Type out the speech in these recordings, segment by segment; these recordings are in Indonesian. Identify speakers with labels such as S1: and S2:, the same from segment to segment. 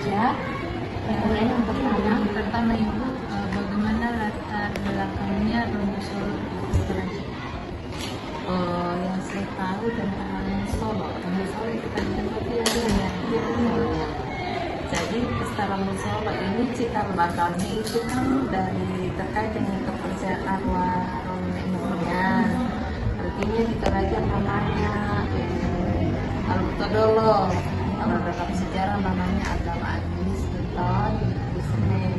S1: saja. Kemudian yang
S2: pertama Ibu, bagaimana latar belakangnya Romo Solo itu?
S1: yang saya tahu tentang Romo Solo itu kan seperti ya. Jadi pesta Romo Solo ini cikal bakalnya itu kan dari terkait dengan kepercayaan arwah Romo Indonesia. Artinya di kerajaan namanya Alutodolo. Kalau dalam sejarah namanya agama Agnis Beton Islam.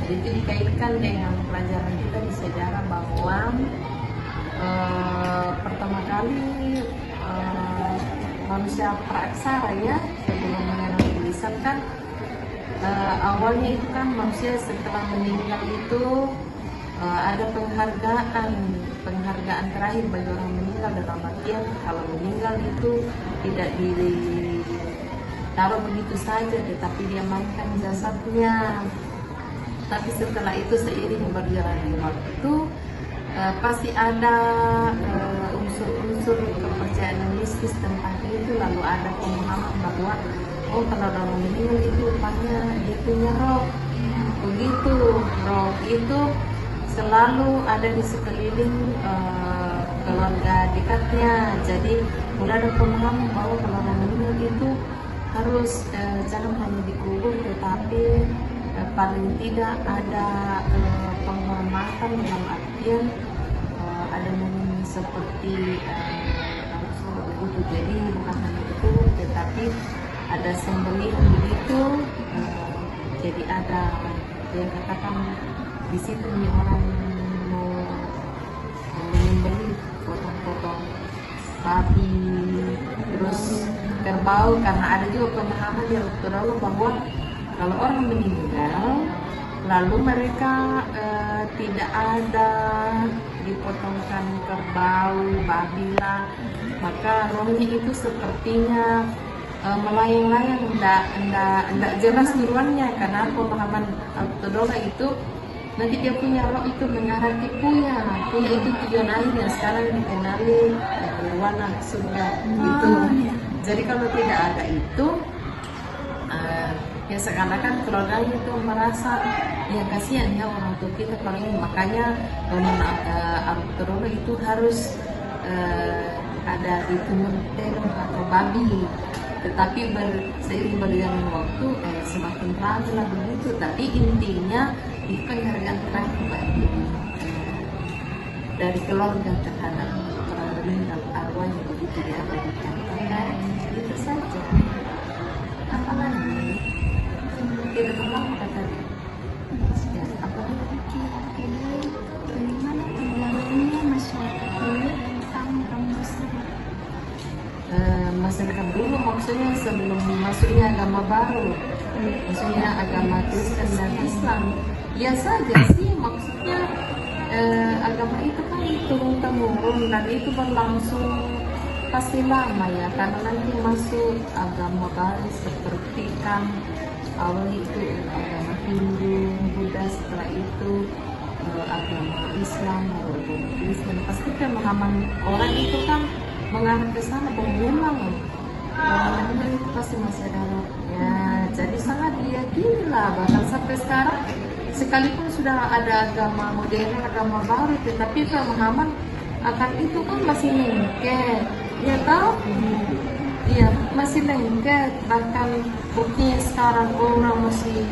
S1: Jadi itu dikaitkan dengan pelajaran kita di sejarah bahwa pertama kali manusia praaksara ya sebelum mengenal tulisan kan awalnya itu kan manusia setelah meninggal itu ada penghargaan terakhir bagi orang meninggal dalam artian kalau meninggal itu tidak ditaruh begitu saja tetapi diamankan jasadnya. Tapi setelah itu seiring berjalannya waktu pasti ada unsur-unsur kepercayaan mistis tentang itu, lalu ada pemahaman bahwa oh kalau orang meninggal itu rupanya dia punya roh begitu. Roh itu selalu ada di sekeliling keluarga dekatnya, jadi udah ada pemahaman bahwa kalau orang meninggal itu harus jangan hanya dikubur tetapi paling tidak ada penghormatan dalam artian ada momen seperti begitu. Jadi bukan hanya itu tetapi ada sembelihan begitu. Jadi ada yang katakan di situ nih orang mau menyembelih potong-potong babi terus kerbau, karena ada juga pemahaman yang terlalu bahwa kalau orang meninggal lalu mereka tidak ada dipotongkan kerbau, babi lah, maka rohnya itu sepertinya melayang-layang, enggak jelas tujuannya, karena pemahaman Altodola itu nanti dia punya roh itu mengarah ke puya itu tujuan akhir yang sekarang dikenali berwarna surga itu. Jadi kalau tidak ada itu ya seakan-akan keluarganya itu merasa ya kasihan ya orang tua kita kalau ini, makanya Altodola itu harus ada di terong atau babi. Tetapi seiring berjalannya waktu semakin ramai lah begitu. Tapi intinya itu penghargaan terakhir bagi dari keluarga terhadap orang meninggal, arwahnya begitu diabadikan. Itu saja. Apa lagi? Tidak pernah kata ya, apa lagi?
S3: Bagaimana penjelasannya masyarakat dulu tentang Romo Solo?
S1: Masyarakat dulu maksudnya sebelum masuknya agama baru, maksudnya agama Kristen dan Islam. Ya saja sih maksudnya agama itu kan turun temurun dan itu berlangsung pasti lama ya, karena nanti masuk agama baru seperti kan awal itu agama Hindu, Buddha, setelah itu agama Islam, agama Kristen. Pasti pemahaman orang itu kan mengarah ke sana berulang. Itu pasti masih ada ya, jadi sangat diyakini lah, bahkan sampai sekarang sekalipun sudah ada agama modern, agama baru, tetapi pemahaman akan itu kan masih lengket ya tahu. Iya, masih lengket, bahkan buktinya sekarang orang masih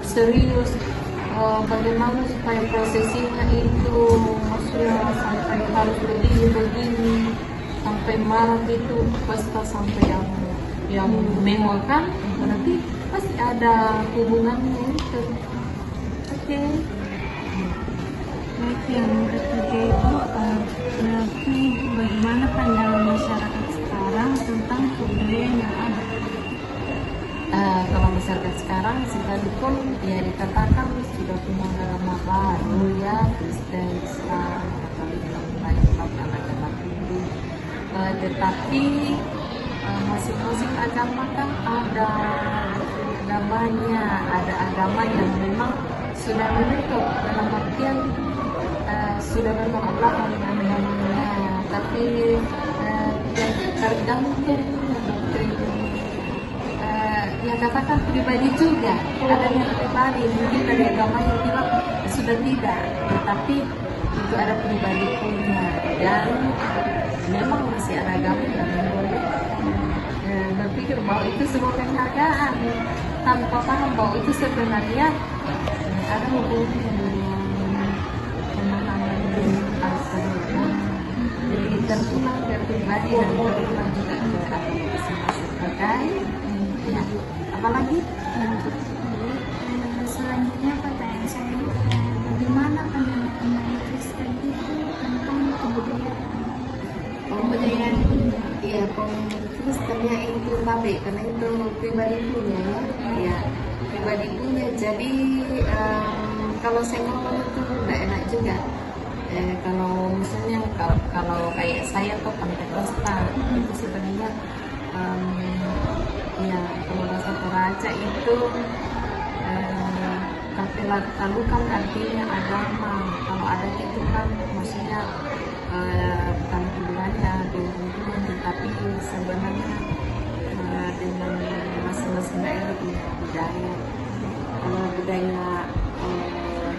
S1: serius bagaimana supaya prosesinya itu maksudnya sampai harus begini sampai marah itu pasti sampai yang mewah kan, berarti pasti ada hubungannya itu. Oke.
S3: Baik, yang ketiga itu berarti bagaimana pandangan masyarakat sekarang tentang kebudayaan yang ada?
S1: Kalau masyarakat sekarang sekalipun ya dikatakan sudah punya agama baru ya, Kristen, Islam, Katolik, dan agama Hindu, tetapi masing-masing agama kan ada agamanya, ada agama yang memang sudah menutup dalam artian sudah memang Allah mengambilnya, tapi tergantung doktrin ya katakan pribadi juga, ada yang pribadi, mungkin dari agama yang bilang sudah tidak, tetapi itu ada pribadi punya, dan memang masih ada agama yang boleh berpikir bahwa itu sebuah penghargaan tanpa paham bahwa itu sebenarnya ada hubungan dengan pemahaman al-Quran. Jadi terpulang ke pribadi dan terpulang juga ke agama masing-masing. Oke? Ya. Apalagi?
S3: Selanjutnya pertanyaan saya, bagaimana pandangan umat Kristen itu tentang kebudayaan?
S1: Kebudayaan, ya Kristennya itu baik karena itu pribadi punya, ya pribadi punya. Jadi kalau saya ngomong itu nggak enak juga. Kalau misalnya kalau kayak saya tuh Pentakosta itu sebenarnya ya kalau bahasa Toraja itu lalu kan artinya agama. Kalau ada itu kan maksudnya bukan hubungannya dengan tetapi sebenarnya dengan masing-masing daerah punya budaya. Kalau budaya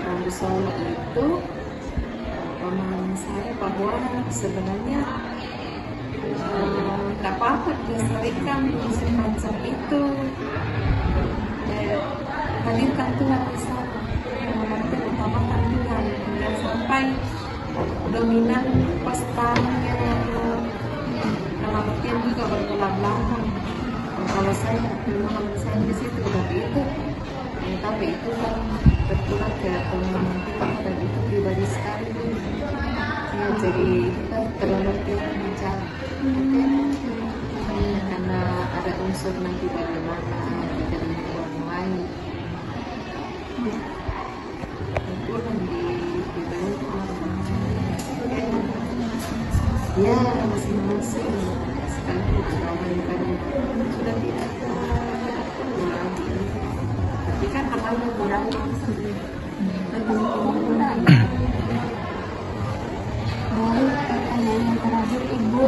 S1: Rambu Solo itu pemahaman saya bahwa sebenarnya tidak apa-apa dilestarikan semacam itu, hadirkan Tuhan di sana, nanti utamakan Tuhan, jangan sampai dominan pastannya dalam artian juga bertolak belakang. Kalau saya pemahaman saya di situ berarti itu, tapi itu kan berpulang ke pemahaman Tuhan dan itu pribadi sekali. Ya, jadi kita terlalu tidak bicara, karena ada unsur nanti bagaimana kita dengan orang lain. Kurang di pribadi ya masing-masing sekalipun agama sudah tidak lagi, tapi kan amalnya budaya
S3: Lalu pertanyaan yang terakhir, Ibu,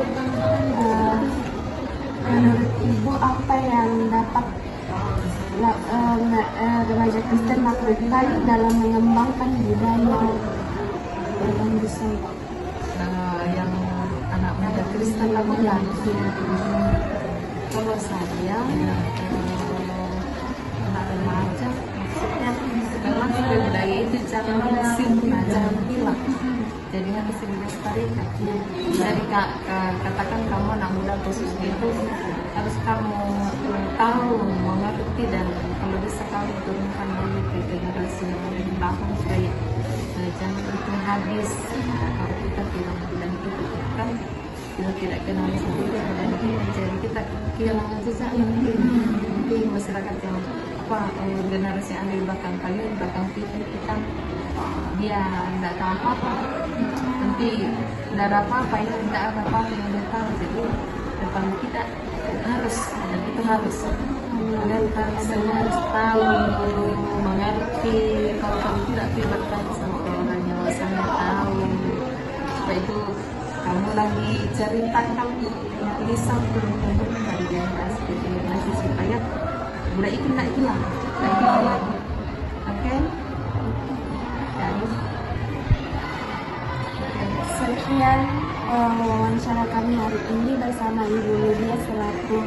S3: menurut Ibu apa yang dapat remaja Kristen lakukan dalam mengembangkan budaya Rambu Solo?
S1: Yang anak muda Kristen lakukan. Kalau saya anak remaja, maksudnya memang budaya itu jangan disimpan, jangan hilang. Jadi harus dilestarikan. Jadi katakan kamu anak muda khususnya itu harus kamu tahu, mengerti, dan kalau bisa kamu turunkan dulu ke generasi yang lebih belakang supaya jangan itu habis. Kalau kita tidak itu kan kita tidak kenal sendiri, jadi kita kehilangan jejak nanti masyarakat yang generasi yang di belakang kalian, belakang kita dia tidak tahu apa-apa, nanti tidak ada apa-apa, itu tidak ada apa-apa yang dia tahu. Jadi depan kita harus, dan itu harus semua harus tahu, mengerti. Kalau kamu tidak bertanya sama orang yang saya tahu, supaya itu kamu lagi ceritakan bisa turun-turun dari generasi ke generasi supaya budaya itu tidak hilang, lagi. Oke?
S3: Sekian wawancara kami hari ini bersama Ibu Lydia selaku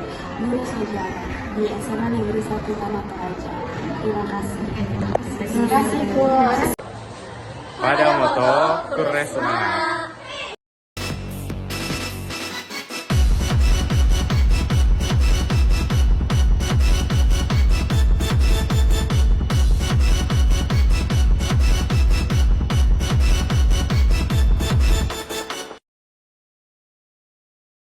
S3: guru sejarah di SMA Negeri 1 Tanah Toraja. Terima kasih. Terima kasih, Bu.
S4: Pada moto Kures Semangat.